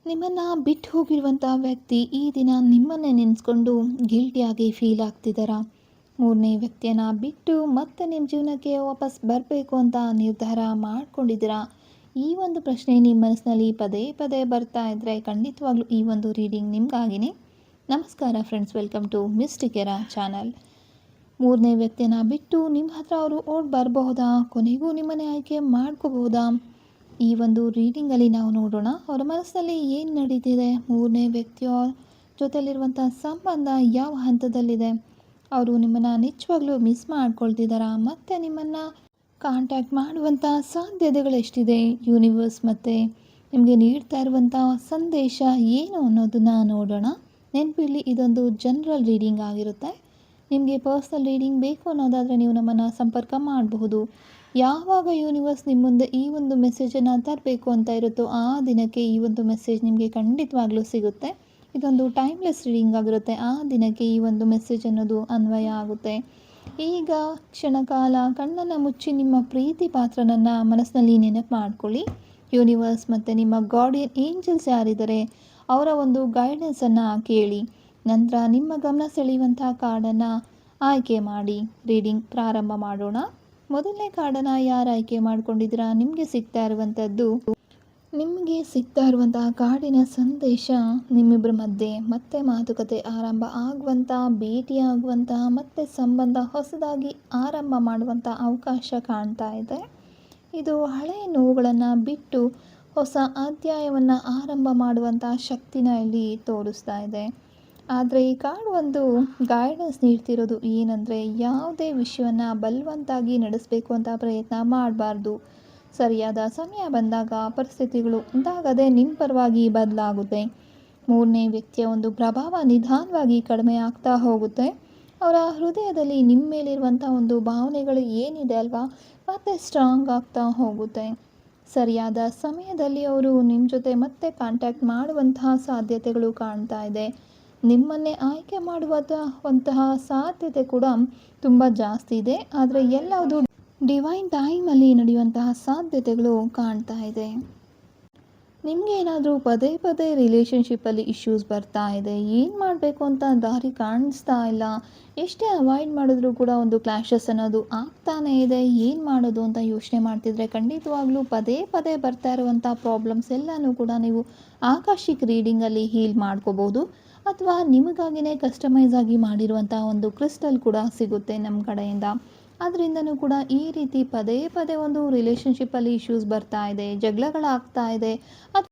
ನಿಮ್ಮನ್ನು ಬಿಟ್ಟು ಹೋಗಿರುವಂಥ ವ್ಯಕ್ತಿ ಈ ದಿನ ನಿಮ್ಮನ್ನೇ ನೆನೆಸ್ಕೊಂಡು ಗಿಲ್ಟಿಯಾಗಿ ಫೀಲ್ ಆಗ್ತಿದ್ದಾರಾ? ಮೂರನೇ ವ್ಯಕ್ತಿಯನ್ನು ಬಿಟ್ಟು ಮತ್ತೆ ನಿಮ್ಮ ಜೀವನಕ್ಕೆ ವಾಪಸ್ ಬರಬೇಕು ಅಂತ ನಿರ್ಧಾರ ಮಾಡ್ಕೊಂಡಿದ್ದೀರಾ? ಈ ಒಂದು ಪ್ರಶ್ನೆ ನಿಮ್ಮ ಮನಸ್ಸಿನಲ್ಲಿ ಪದೇ ಪದೇ ಬರ್ತಾ ಇದ್ದರೆ ಖಂಡಿತವಾಗ್ಲೂ ಈ ಒಂದು ರೀಡಿಂಗ್ ನಿಮಗಾಗಿನೇ. ನಮಸ್ಕಾರ ಫ್ರೆಂಡ್ಸ್, ವೆಲ್ಕಮ್ ಟು ಮಿಸ್ಟಿಕೆರಾ ಚಾನಲ್. ಮೂರನೇ ವ್ಯಕ್ತಿಯನ್ನು ಬಿಟ್ಟು ನಿಮ್ಮ ಹತ್ರ ಅವರು ಓಡ್ ಬರಬಹುದಾ? ಕೊನೆಗೂ ನಿಮ್ಮನ್ನೇ ಆಯ್ಕೆ ಮಾಡ್ಕೋಬಹುದಾ? ಈ ಒಂದು ರೀಡಿಂಗಲ್ಲಿ ನಾವು ನೋಡೋಣ ಅವರ ಮನಸ್ಸಲ್ಲಿ ಏನು ನಡೀತಿದೆ, ಮೂರನೇ ವ್ಯಕ್ತಿಯ ಜೊತೆಲಿರುವಂಥ ಸಂಬಂಧ ಯಾವ ಹಂತದಲ್ಲಿದೆ, ಅವರು ನಿಮ್ಮನ್ನು ನಿಜವಾಗ್ಲೂ ಮಿಸ್ ಮಾಡ್ಕೊಳ್ತಿದ್ದಾರಾ, ಮತ್ತು ನಿಮ್ಮನ್ನು ಕಾಂಟ್ಯಾಕ್ಟ್ ಮಾಡುವಂಥ ಸಾಧ್ಯತೆಗಳೆಷ್ಟಿದೆ, ಯೂನಿವರ್ಸ್ ಮತ್ತು ನಿಮಗೆ ನೀಡ್ತಾ ಇರುವಂಥ ಸಂದೇಶ ಏನು ಅನ್ನೋದನ್ನು ನೋಡೋಣ. ನೆನಪಿರಲಿ, ಇದೊಂದು ಜನರಲ್ ರೀಡಿಂಗ್ ಆಗಿರುತ್ತೆ. ನಿಮಗೆ ಪರ್ಸ್ನಲ್ ರೀಡಿಂಗ್ ಬೇಕು ಅನ್ನೋದಾದರೆ ನೀವು ನಮ್ಮನ್ನು ಸಂಪರ್ಕ ಮಾಡಬಹುದು. ಯಾವಾಗ ಯೂನಿವರ್ಸ್ ನಿಮ್ಮ ಮುಂದೆ ಈ ಒಂದು ಮೆಸೇಜನ್ನು ತರಬೇಕು ಅಂತ ಇರುತ್ತೋ ಆ ದಿನಕ್ಕೆ ಈ ಒಂದು ಮೆಸೇಜ್ ನಿಮಗೆ ಖಂಡಿತವಾಗ್ಲೂ ಸಿಗುತ್ತೆ. ಇದೊಂದು ಟೈಮ್ಲೆಸ್ ರೀಡಿಂಗ್ ಆಗಿರುತ್ತೆ. ಆ ದಿನಕ್ಕೆ ಈ ಒಂದು ಮೆಸೇಜ್ ಅನ್ನೋದು ಅನ್ವಯ ಆಗುತ್ತೆ. ಈಗ ಕ್ಷಣಕಾಲ ಕಣ್ಣನ್ನು ಮುಚ್ಚಿ ನಿಮ್ಮ ಪ್ರೀತಿ ಪಾತ್ರನನ್ನು ಮನಸ್ಸಿನಲ್ಲಿ ನೆನಪು ಮಾಡ್ಕೊಳ್ಳಿ. ಯೂನಿವರ್ಸ್ ಮತ್ತು ನಿಮ್ಮ ಗಾರ್ಡಿಯನ್ ಏಂಜಲ್ಸ್ ಯಾರಿದ್ದಾರೆ ಅವರ ಒಂದು ಗೈಡೆನ್ಸನ್ನು ಕೇಳಿ. ನಂತರ ನಿಮ್ಮ ಗಮನ ಸೆಳೆಯುವಂಥ ಕಾರ್ಡನ್ನು ಆಯ್ಕೆ ಮಾಡಿ ರೀಡಿಂಗ್ ಪ್ರಾರಂಭ ಮಾಡೋಣ. ಮೊದಲನೇ ಕಾರ್ಡನ್ನು ಯಾರು ಆಯ್ಕೆ ಮಾಡ್ಕೊಂಡಿದ್ದೀರಾ? ನಿಮಗೆ ಸಿಗ್ತಾ ಇರುವಂತಹ ಕಾರ್ಡಿನ ಸಂದೇಶ ನಿಮ್ಮಿಬ್ಬರ ಮಧ್ಯೆ ಮತ್ತೆ ಮಾತುಕತೆ ಆರಂಭ ಆಗುವಂಥ, ಭೇಟಿಯಾಗುವಂಥ ಮತ್ತು ಸಂಬಂಧ ಹೊಸದಾಗಿ ಆರಂಭ ಮಾಡುವಂಥ ಅವಕಾಶ ಕಾಣ್ತಾ ಇದೆ. ಇದು ಹಳೆಯ ನೋವುಗಳನ್ನು ಬಿಟ್ಟು ಹೊಸ ಅಧ್ಯಾಯವನ್ನು ಆರಂಭ ಮಾಡುವಂಥ ಶಕ್ತಿನ ಇಲ್ಲಿ ತೋರಿಸ್ತಾ ಇದೆ. ಆದರೆ ಈ ಕಾರ್ಡ್ ಒಂದು ಗೈಡೆನ್ಸ್ ನೀಡ್ತಿರೋದು ಏನಂದರೆ, ಯಾವುದೇ ವಿಷಯವನ್ನು ಬಲವಂತಾಗಿ ನಡೆಸಬೇಕು ಅಂತ ಪ್ರಯತ್ನ ಮಾಡಬಾರ್ದು. ಸರಿಯಾದ ಸಮಯ ಬಂದಾಗ ಪರಿಸ್ಥಿತಿಗಳು ಉಂಟಾಗದೆ ನಿಮ್ಮ ಪರವಾಗಿ ಬದಲಾಗುತ್ತೆ. ಮೂರನೇ ವ್ಯಕ್ತಿಯ ಒಂದು ಪ್ರಭಾವ ನಿಧಾನವಾಗಿ ಕಡಿಮೆ ಆಗ್ತಾ ಹೋಗುತ್ತೆ. ಅವರ ಹೃದಯದಲ್ಲಿ ನಿಮ್ಮ ಮೇಲಿರುವಂಥ ಒಂದು ಭಾವನೆಗಳು ಏನಿದೆ ಅಲ್ವಾ, ಮತ್ತೆ ಸ್ಟ್ರಾಂಗ್ ಆಗ್ತಾ ಹೋಗುತ್ತೆ. ಸರಿಯಾದ ಸಮಯದಲ್ಲಿ ಅವರು ನಿಮ್ಮ ಜೊತೆ ಮತ್ತೆ ಕಾಂಟ್ಯಾಕ್ಟ್ ಮಾಡುವಂತಹ ಸಾಧ್ಯತೆಗಳು ಕಾಣ್ತಾ ಇದೆ. ನಿಮ್ಮನ್ನೇ ಆಯ್ಕೆ ಮಾಡುವಂತಹ ಸಾಧ್ಯತೆ ಕೂಡ ತುಂಬ ಜಾಸ್ತಿ ಇದೆ. ಆದರೆ ಎಲ್ಲವುದು ಡಿವೈನ್ ಟೈಮಲ್ಲಿ ನಡೆಯುವಂತಹ ಸಾಧ್ಯತೆಗಳು ಕಾಣ್ತಾ ಇದೆ. ನಿಮಗೆ ಏನಾದರೂ ಪದೇ ಪದೇ ರಿಲೇಷನ್ಶಿಪ್ಪಲ್ಲಿ ಇಶ್ಯೂಸ್ ಬರ್ತಾ ಇದೆ, ಏನು ಮಾಡಬೇಕು ಅಂತ ದಾರಿ ಕಾಣಿಸ್ತಾ ಇಲ್ಲ, ಎಷ್ಟೇ ಅವಾಯ್ಡ್ ಮಾಡಿದ್ರೂ ಕೂಡ ಒಂದು ಕ್ಲಾಶಸ್ ಅನ್ನೋದು ಆಗ್ತಾನೇ ಇದೆ, ಏನು ಮಾಡೋದು ಅಂತ ಯೋಚನೆ ಮಾಡ್ತಿದ್ರೆ ಖಂಡಿತವಾಗ್ಲೂ ಪದೇ ಪದೇ ಬರ್ತಾ ಇರುವಂಥ ಪ್ರಾಬ್ಲಮ್ಸ್ ಎಲ್ಲನೂ ಕೂಡ ನೀವು ಆಕಾಶಿಕ್ ರೀಡಿಂಗಲ್ಲಿ ಹೀಲ್ ಮಾಡ್ಕೋಬೋದು. ಅಥವಾ ನಿಮಗಾಗಿಯೇ ಕಸ್ಟಮೈಸ್ ಆಗಿ ಮಾಡಿರುವಂಥ ಒಂದು ಕ್ರಿಸ್ಟಲ್ ಕೂಡ ಸಿಗುತ್ತೆ ನಮ್ಮ ಕಡೆಯಿಂದ. ಅದರಿಂದನೂ ಕೂಡ ಈ ರೀತಿ ಪದೇ ಪದೇ ಒಂದು ರಿಲೇಷನ್ಶಿಪ್ಪಲ್ಲಿ ಇಶ್ಯೂಸ್ ಬರ್ತಾ ಇದೆ, ಜಗಳಗಳಾಗ್ತಾ ಇದೆ,